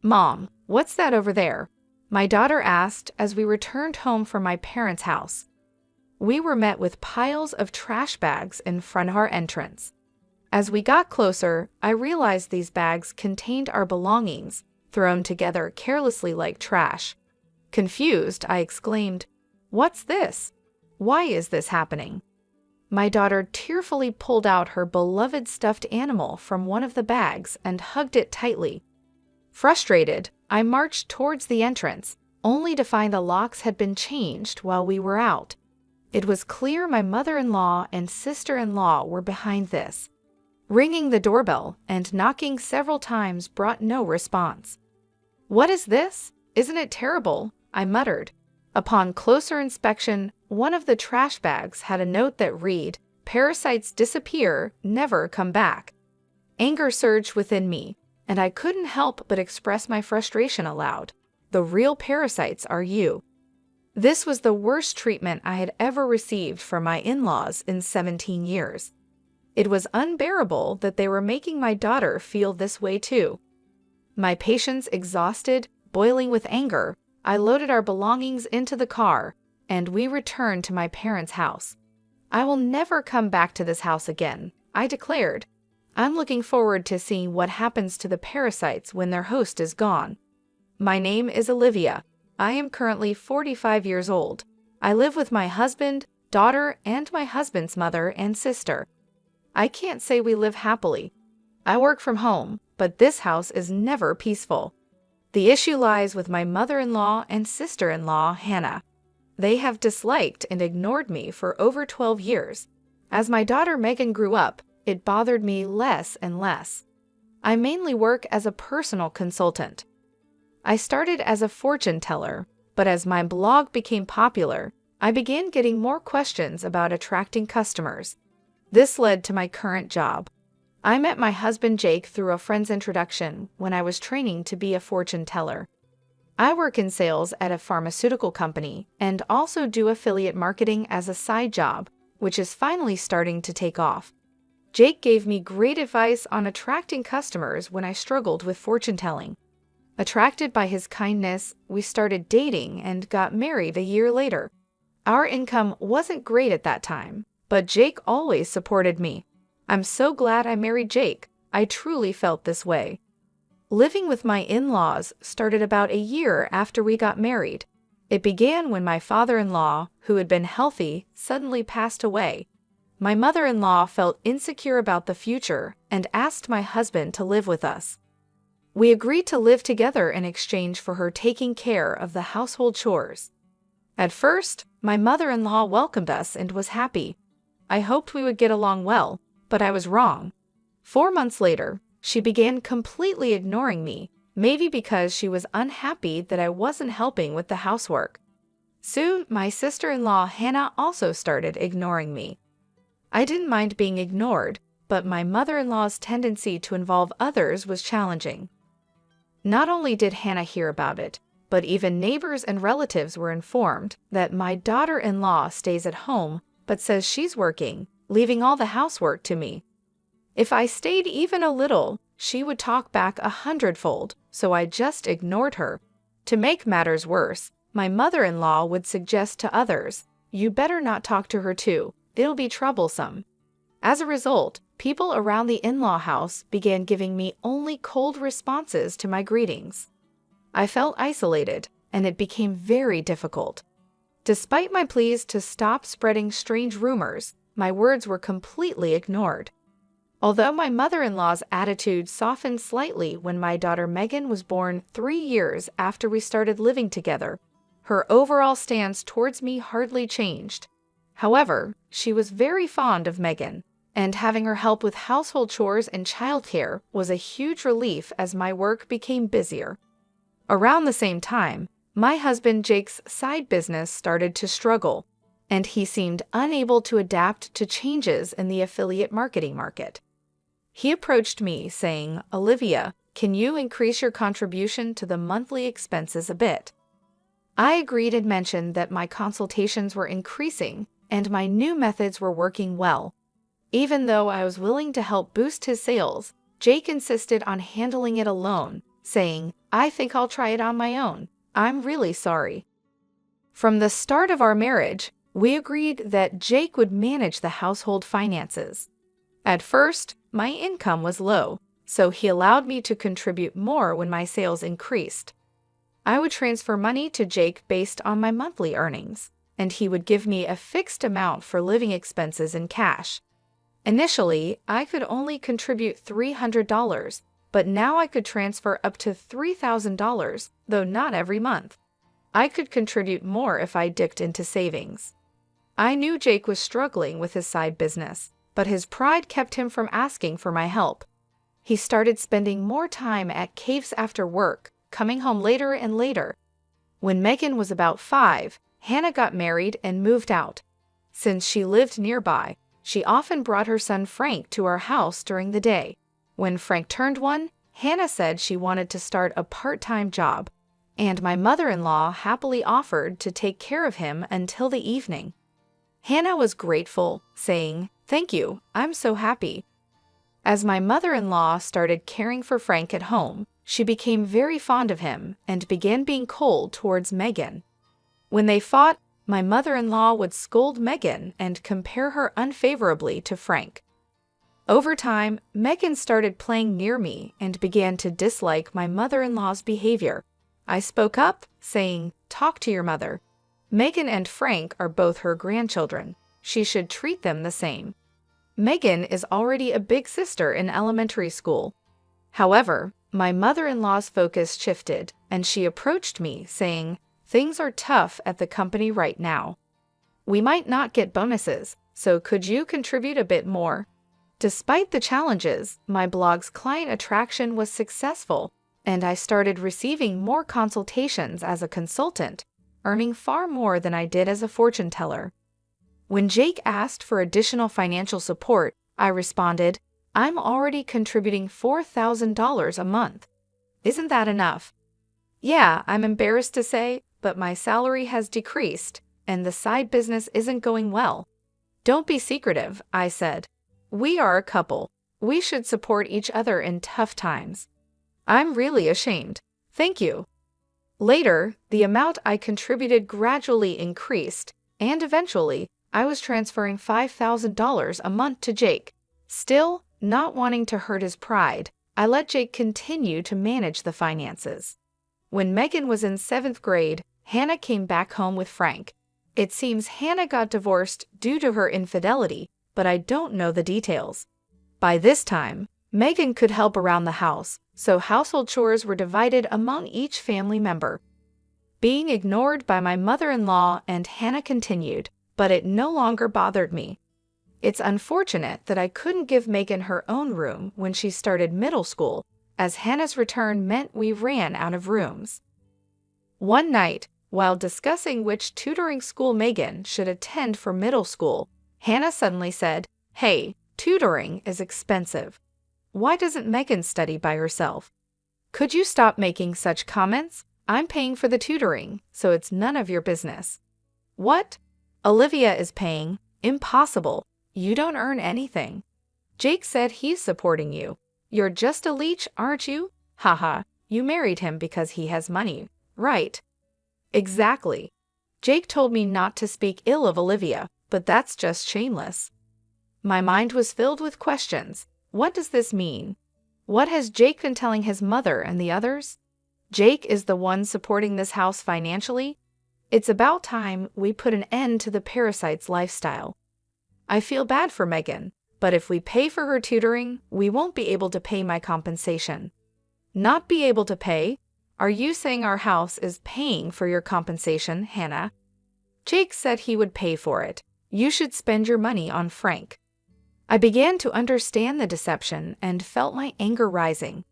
"Mom, what's that over there?" my daughter asked as we returned home from my parents' house. We were met with piles of trash bags in front of our entrance. As we got closer, I realized these bags contained our belongings, thrown together carelessly like trash. Confused, I exclaimed, "What's this? Why is this happening?" My daughter tearfully pulled out her beloved stuffed animal from one of the bags and hugged it tightly. Frustrated, I marched towards the entrance, only to find the locks had been changed while we were out. It was clear my mother-in-law and sister-in-law were behind this. Ringing the doorbell and knocking several times brought no response. "What is this? Isn't it terrible?" I muttered. Upon closer inspection, one of the trash bags had a note that read, "Parasites disappear, never come back." Anger surged within me, and I couldn't help but express my frustration aloud. The real parasites are you. This was the worst treatment I had ever received from my in-laws in 17 years. It was unbearable that they were making my daughter feel this way too. My patience exhausted, boiling with anger, I loaded our belongings into the car, and we returned to my parents' house. "I will never come back to this house again," I declared. "I'm looking forward to seeing what happens to the parasites when their host is gone." My name is Olivia. I am currently 45 years old. I live with my husband, daughter, and my husband's mother and sister. I can't say we live happily. I work from home, but this house is never peaceful. The issue lies with my mother-in-law and sister-in-law, Hannah. They have disliked and ignored me for over 12 years. As my daughter Megan grew up, it bothered me less and less. I mainly work as a personal consultant. I started as a fortune teller, but as my blog became popular, I began getting more questions about attracting customers. This led to my current job. I met my husband Jake through a friend's introduction when I was training to be a fortune teller. I work in sales at a pharmaceutical company and also do affiliate marketing as a side job, which is finally starting to take off. Jake gave me great advice on attracting customers when I struggled with fortune telling. Attracted by his kindness, we started dating and got married a year later. Our income wasn't great at that time, but Jake always supported me. I'm so glad I married Jake. I truly felt this way. Living with my in-laws started about a year after we got married. It began when my father-in-law, who had been healthy, suddenly passed away. My mother-in-law felt insecure about the future and asked my husband to live with us. We agreed to live together in exchange for her taking care of the household chores. At first, my mother-in-law welcomed us and was happy. I hoped we would get along well, but I was wrong. 4 months later, she began completely ignoring me, maybe because she was unhappy that I wasn't helping with the housework. Soon, my sister-in-law Hannah also started ignoring me. I didn't mind being ignored, but my mother-in-law's tendency to involve others was challenging. Not only did Hannah hear about it, but even neighbors and relatives were informed that my daughter-in-law stays at home but says she's working, leaving all the housework to me. If I stayed even a little, she would talk back 100-fold, so I just ignored her. To make matters worse, my mother-in-law would suggest to others, "You better not talk to her too, it'll be troublesome." As a result, people around the in-law house began giving me only cold responses to my greetings. I felt isolated, and it became very difficult. Despite my pleas to stop spreading strange rumors, my words were completely ignored. Although my mother-in-law's attitude softened slightly when my daughter Megan was born 3 years after we started living together, her overall stance towards me hardly changed. However, she was very fond of Megan, and having her help with household chores and childcare was a huge relief as my work became busier. Around the same time, my husband Jake's side business started to struggle, and he seemed unable to adapt to changes in the affiliate marketing market. He approached me saying, "Olivia, can you increase your contribution to the monthly expenses a bit?" I agreed and mentioned that my consultations were increasing and my new methods were working well. Even though I was willing to help boost his sales, Jake insisted on handling it alone, saying, "I think I'll try it on my own. I'm really sorry." From the start of our marriage, we agreed that Jake would manage the household finances. At first, my income was low, so he allowed me to contribute more when my sales increased. I would transfer money to Jake based on my monthly earnings, and he would give me a fixed amount for living expenses in cash. Initially, I could only contribute $300, but now I could transfer up to $3,000, though not every month. I could contribute more if I dipped into savings. I knew Jake was struggling with his side business, but his pride kept him from asking for my help. He started spending more time at caves after work, coming home later and later. When Megan was about 5, Hannah got married and moved out. Since she lived nearby, she often brought her son Frank to our house during the day. When Frank turned 1, Hannah said she wanted to start a part-time job, and my mother-in-law happily offered to take care of him until the evening. Hannah was grateful, saying, "Thank you, I'm so happy." As my mother-in-law started caring for Frank at home, she became very fond of him and began being cold towards Megan. When they fought, my mother-in-law would scold Megan and compare her unfavorably to Frank. Over time, Megan started playing near me and began to dislike my mother-in-law's behavior. I spoke up, saying, "Talk to your mother. Megan and Frank are both her grandchildren. She should treat them the same." Megan is already a big sister in elementary school. However, my mother-in-law's focus shifted, and she approached me, saying, "Things are tough at the company right now. We might not get bonuses, so could you contribute a bit more?" Despite the challenges, my blog's client attraction was successful, and I started receiving more consultations as a consultant, earning far more than I did as a fortune teller. When Jake asked for additional financial support, I responded, "I'm already contributing $4,000 a month. Isn't that enough?" "Yeah, I'm embarrassed to say, but my salary has decreased, and the side business isn't going well." "Don't be secretive," I said. "We are a couple. We should support each other in tough times." "I'm really ashamed. Thank you." Later, the amount I contributed gradually increased, and eventually, I was transferring $5,000 a month to Jake. Still, not wanting to hurt his pride, I let Jake continue to manage the finances. When Megan was in 7th grade, Hannah came back home with Frank. It seems Hannah got divorced due to her infidelity, but I don't know the details. By this time, Megan could help around the house, so household chores were divided among each family member. Being ignored by my mother-in-law and Hannah continued, but it no longer bothered me. It's unfortunate that I couldn't give Megan her own room when she started middle school, as Hannah's return meant we ran out of rooms. One night, while discussing which tutoring school Megan should attend for middle school, Hannah suddenly said, "Hey, tutoring is expensive. Why doesn't Megan study by herself? Could you stop making such comments? I'm paying for the tutoring, so it's none of your business." "What? Olivia is paying? Impossible. You don't earn anything. Jake said he's supporting you. You're just a leech, aren't you? Haha, you married him because he has money, right?" "Exactly. Jake told me not to speak ill of Olivia, but that's just shameless." My mind was filled with questions. What does this mean? What has Jake been telling his mother and the others? Jake is the one supporting this house financially? It's about time we put an end to the parasite's lifestyle. I feel bad for Megan, but if we pay for her tutoring, we won't be able to pay my compensation. Not be able to pay? Are you saying our house is paying for your compensation, Hannah? Jake said he would pay for it. You should spend your money on Frank. I began to understand the deception and felt my anger rising.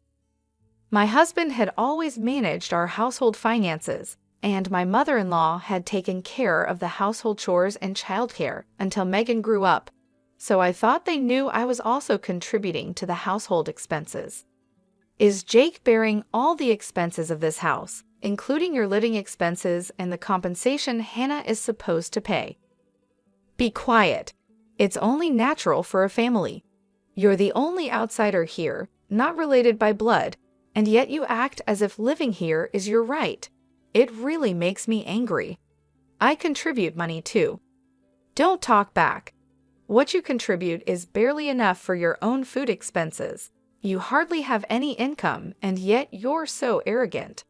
My husband had always managed our household finances, and my mother-in-law had taken care of the household chores and childcare until Megan grew up, so I thought they knew I was also contributing to the household expenses. Is Jake bearing all the expenses of this house, including your living expenses and the compensation Hannah is supposed to pay? Be quiet. It's only natural for a family. You're the only outsider here, not related by blood, and yet you act as if living here is your right. It really makes me angry. I contribute money too. Don't talk back. What you contribute is barely enough for your own food expenses. You hardly have any income, and yet you're so arrogant.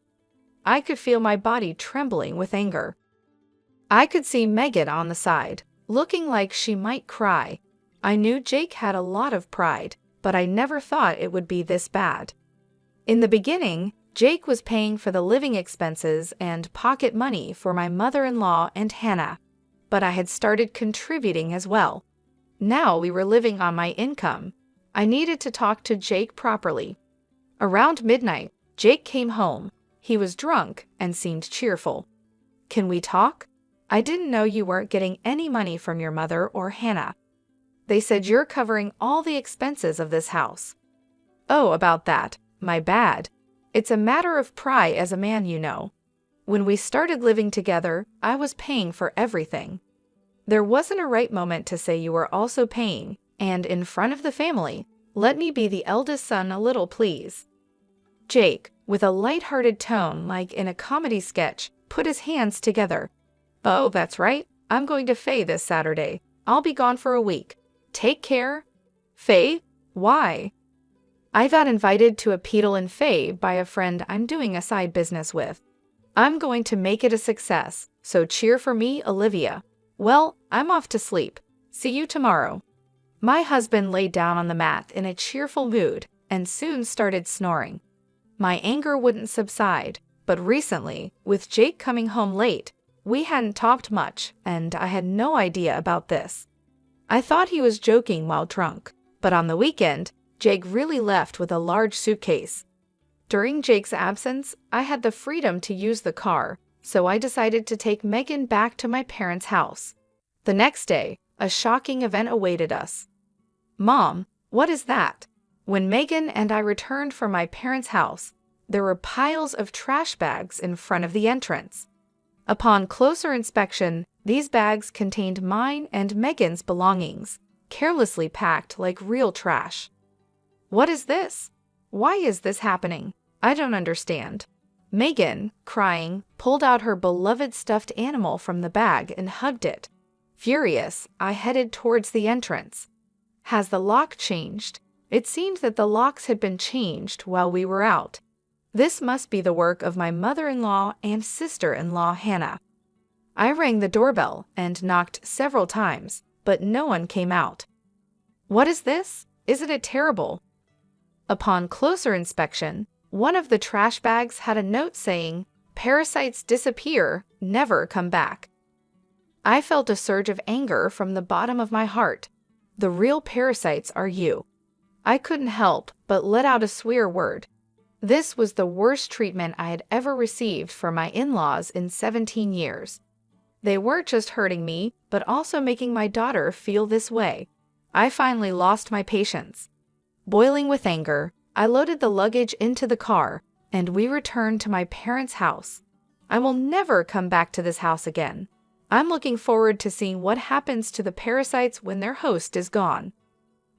I could feel my body trembling with anger. I could see Megan on the side, looking like she might cry. I knew Jake had a lot of pride, but I never thought it would be this bad. In the beginning, Jake was paying for the living expenses and pocket money for my mother-in-law and Hannah, but I had started contributing as well. Now we were living on my income. I needed to talk to Jake properly. Around midnight, Jake came home. He was drunk and seemed cheerful. Can we talk? I didn't know you weren't getting any money from your mother or Hannah. They said you're covering all the expenses of this house. Oh, about that. My bad. It's a matter of pride as a man, you know. When we started living together, I was paying for everything. There wasn't a right moment to say you were also paying, and in front of the family, let me be the eldest son a little, please. Jake, with a light-hearted tone like in a comedy sketch, put his hands together. Oh, that's right. I'm going to Faye this Saturday. I'll be gone for a week. Take care. Faye? Why? I got invited to a pedal in Faye by a friend I'm doing a side business with. I'm going to make it a success, so cheer for me, Olivia. Well, I'm off to sleep. See you tomorrow. My husband laid down on the mat in a cheerful mood and soon started snoring. My anger wouldn't subside, but recently, with Jake coming home late, we hadn't talked much, and I had no idea about this. I thought he was joking while drunk, but on the weekend, Jake really left with a large suitcase. During Jake's absence, I had the freedom to use the car, so I decided to take Megan back to my parents' house. The next day, a shocking event awaited us. Mom, what is that? When Megan and I returned from my parents' house, there were piles of trash bags in front of the entrance. Upon closer inspection, these bags contained mine and Megan's belongings, carelessly packed like real trash. What is this? Why is this happening? I don't understand. Megan, crying, pulled out her beloved stuffed animal from the bag and hugged it. Furious, I headed towards the entrance. Has the lock changed? It seemed that the locks had been changed while we were out. This must be the work of my mother-in-law and sister-in-law Hannah. I rang the doorbell and knocked several times, but no one came out. What is this? Isn't it terrible? Upon closer inspection, one of the trash bags had a note saying, "Parasites disappear, never come back." I felt a surge of anger from the bottom of my heart. The real parasites are you. I couldn't help but let out a swear word. This was the worst treatment I had ever received from my in-laws in 17 years. They weren't just hurting me, but also making my daughter feel this way. I finally lost my patience. Boiling with anger, I loaded the luggage into the car, and we returned to my parents' house. I will never come back to this house again. I'm looking forward to seeing what happens to the parasites when their host is gone.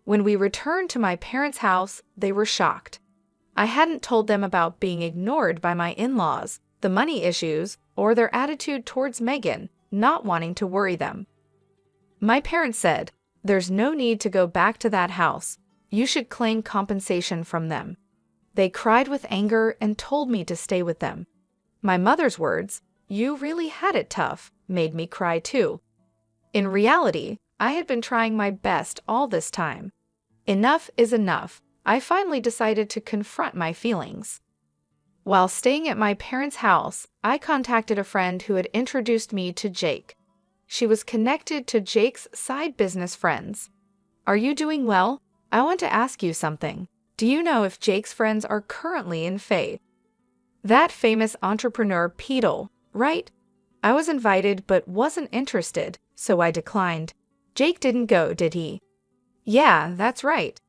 When we returned to my parents' house, they were shocked. I hadn't told them about being ignored by my in-laws, the money issues, or their attitude towards Megan, not wanting to worry them. My parents said, "There's no need to go back to that house. You should claim compensation from them." They cried with anger and told me to stay with them. My mother's words, "You really had it tough," made me cry too. In reality, I had been trying my best all this time. Enough is enough. I finally decided to confront my feelings. While staying at my parents' house, I contacted a friend who had introduced me to Jake. She was connected to Jake's side business friends. "Are you doing well? I want to ask you something. Do you know if Jake's friends are currently in Faye?" That famous entrepreneur pedal, right? I was invited but wasn't interested, so I declined. Jake didn't go, did he? Yeah, that's right.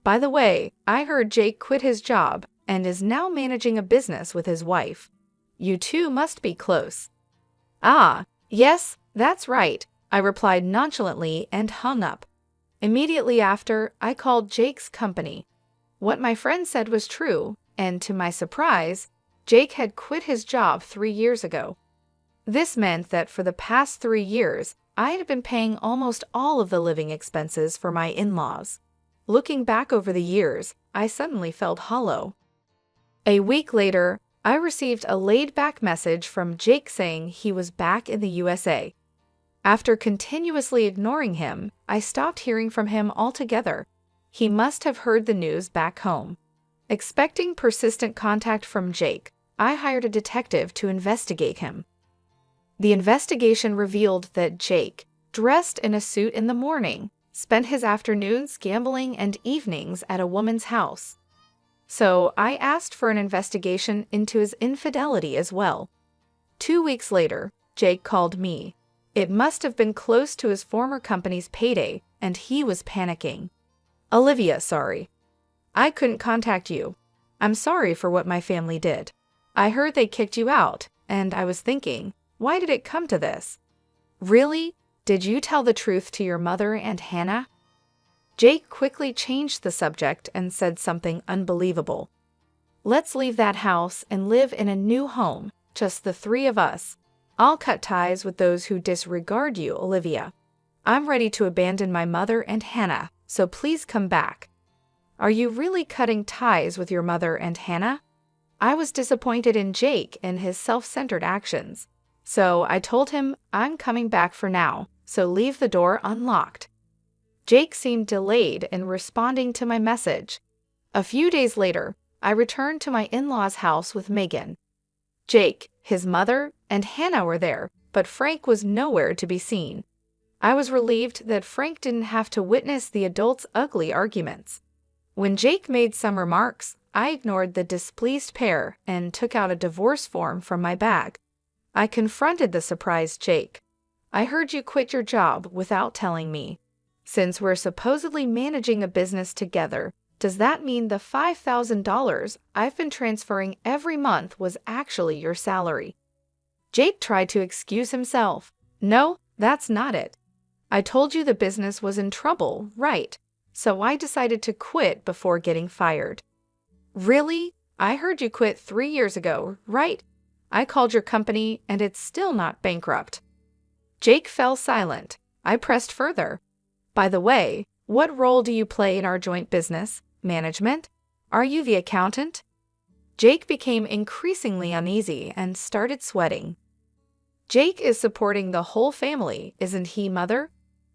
By the way, I heard Jake quit his job and is now managing a business with his wife. You two must be close. Ah, yes, that's right, I replied nonchalantly and hung up. Immediately after, I called Jake's company. What my friend said was true. and to my surprise, Jake had quit his job 3 years ago. This meant that for the past 3 years, I had been paying almost all of the living expenses for my in-laws. Looking back over the years, I suddenly felt hollow. A week later, I received a laid-back message from Jake saying he was back in the USA. After continuously ignoring him, I stopped hearing from him altogether. He must have heard the news back home. Expecting persistent contact from Jake, I hired a detective to investigate him. The investigation revealed that Jake, dressed in a suit in the morning, spent his afternoons gambling and evenings at a woman's house. So I asked for an investigation into his infidelity as well. 2 weeks later, Jake called me. It must have been close to his former company's payday, and he was panicking. "Olivia, sorry. I couldn't contact you. I'm sorry for what my family did. I heard they kicked you out, and I was thinking, why did it come to this? Really? Did you tell the truth to your mother and Hannah?" Jake quickly changed the subject and said something unbelievable. "Let's leave that house and live in a new home, just the 3 of us. I'll cut ties with those who disregard you, Olivia. I'm ready to abandon my mother and Hannah, so please come back." "Are you really cutting ties with your mother and Hannah?" I was disappointed in Jake and his self-centered actions. So I told him I'm coming back for now, so leave the door unlocked. Jake seemed delayed in responding to my message. A few days later, I returned to my in-laws' house with Megan. Jake, his mother, and Hannah were there, but Frank was nowhere to be seen. I was relieved that Frank didn't have to witness the adults' ugly arguments. When Jake made some remarks, I ignored the displeased pair and took out a divorce form from my bag. I confronted the surprised Jake. "I heard you quit your job without telling me. Since we're supposedly managing a business together, does that mean the $5,000 I've been transferring every month was actually your salary?" Jake tried to excuse himself. "No, that's not it. I told you the business was in trouble, right? So I decided to quit before getting fired." "Really? I heard you quit 3 years ago, right? I called your company and it's still not bankrupt." Jake fell silent. I pressed further. "By the way, what role do you play in our joint business? Management? Are you the accountant?" Jake became increasingly uneasy and started sweating. "Jake is supporting the whole family, isn't he, Mother?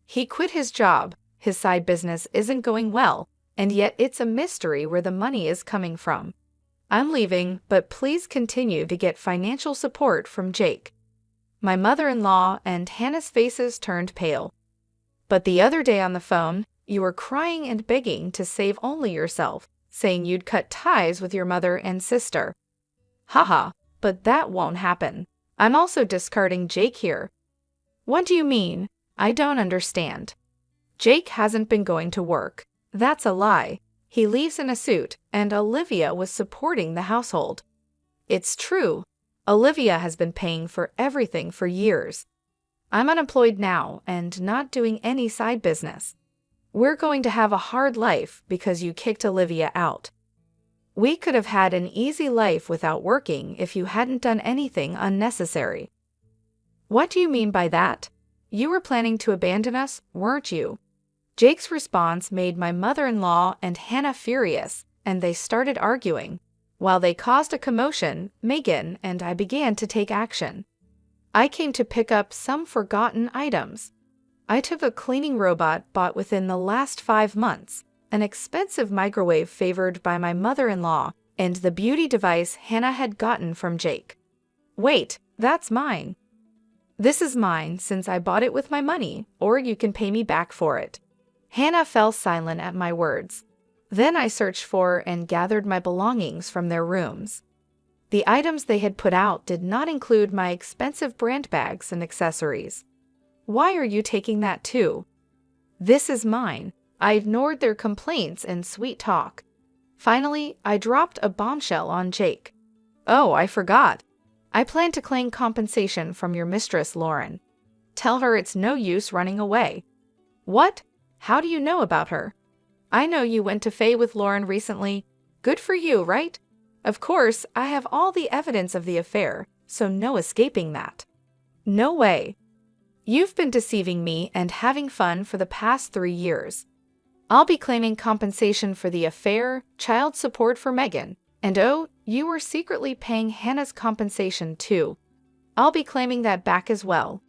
He quit his job, his side business isn't going well, and yet it's a mystery where the money is coming from. I'm leaving, but please continue to get financial support from Jake." My mother-in-law and Hannah's faces turned pale. "But the other day on the phone, you were crying and begging to save only yourself, saying you'd cut ties with your mother and sister." "Haha, but that won't happen. I'm also discarding Jake here." "What do you mean? I don't understand." "Jake hasn't been going to work. That's a lie. He leaves in a suit, and Olivia was supporting the household." "It's true. Olivia has been paying for everything for years. I'm unemployed now and not doing any side business. We're going to have a hard life because you kicked Olivia out. We could have had an easy life without working if you hadn't done anything unnecessary." "What do you mean by that? You were planning to abandon us, weren't you?" Jake's response made my mother-in-law and Hannah furious, and they started arguing. While they caused a commotion, Megan and I began to take action. I came to pick up some forgotten items. I took a cleaning robot bought within the last 5 months, an expensive microwave favored by my mother-in-law, and the beauty device Hannah had gotten from Jake. "Wait, that's mine." "This is mine since I bought it with my money, or you can pay me back for it." Hannah fell silent at my words. Then I searched for and gathered my belongings from their rooms. The items they had put out did not include my expensive brand bags and accessories. "Why are you taking that too?" "This is mine." I ignored their complaints and sweet talk. Finally, I dropped a bombshell on Jake. "Oh, I forgot. I plan to claim compensation from your mistress, Lauren. Tell her it's no use running away." "What? How do you know about her?" "I know you went to Faye with Lauren recently. Good for you, right?" Of course, I have all the evidence of the affair, so no escaping that. No way. You've been deceiving me and having fun for the past 3 years. I'll be claiming compensation for the affair, child support for Megan, and oh, you were secretly paying Hannah's compensation too. I'll be claiming that back as well.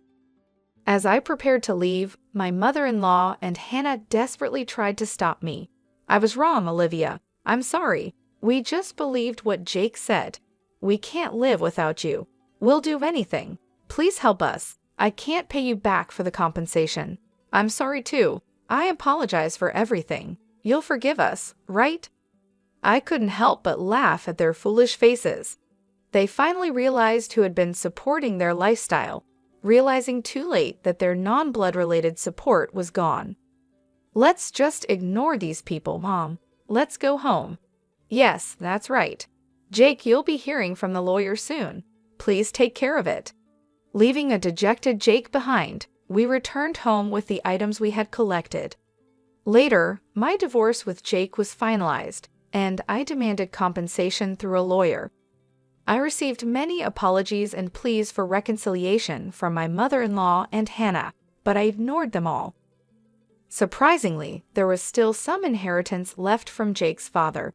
As I prepared to leave, my mother-in-law and Hannah desperately tried to stop me. I was wrong, Olivia. I'm sorry. We just believed what Jake said. We can't live without you. We'll do anything. Please help us. I can't pay you back for the compensation. I'm sorry too. I apologize for everything. You'll forgive us, right? I couldn't help but laugh at their foolish faces. They finally realized who had been supporting their lifestyle, realizing too late that their non-blood-related support was gone. Let's just ignore these people, Mom. Let's go home. Yes, that's right. Jake, you'll be hearing from the lawyer soon. Please take care of it. Leaving a dejected Jake behind, we returned home with the items we had collected. Later, my divorce with Jake was finalized, and I demanded compensation through a lawyer. I received many apologies and pleas for reconciliation from my mother-in-law and Hannah, but I ignored them all. Surprisingly, there was still some inheritance left from Jake's father.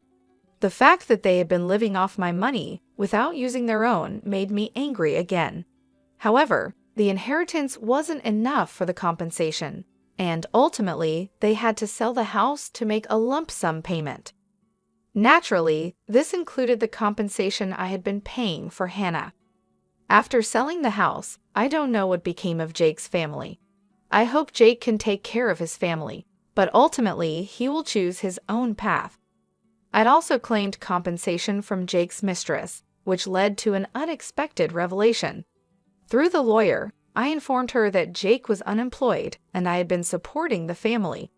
The fact that they had been living off my money without using their own made me angry again. However, the inheritance wasn't enough for the compensation, and ultimately, they had to sell the house to make a lump sum payment. Naturally, this included the compensation I had been paying for Hannah. After selling the house, I don't know what became of Jake's family. I hope Jake can take care of his family, but ultimately he will choose his own path. I'd also claimed compensation from Jake's mistress, which led to an unexpected revelation. Through the lawyer, I informed her that Jake was unemployed and I had been supporting the family.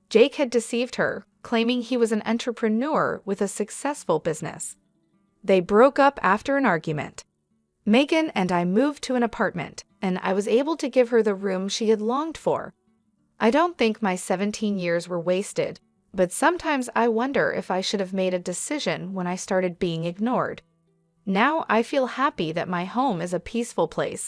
Jake had deceived her, claiming he was an entrepreneur with a successful business. They broke up after an argument. Megan and I moved to an apartment, and I was able to give her the room she had longed for. I don't think my 17 years were wasted, but sometimes I wonder if I should have made a decision when I started being ignored. Now I feel happy that my home is a peaceful place,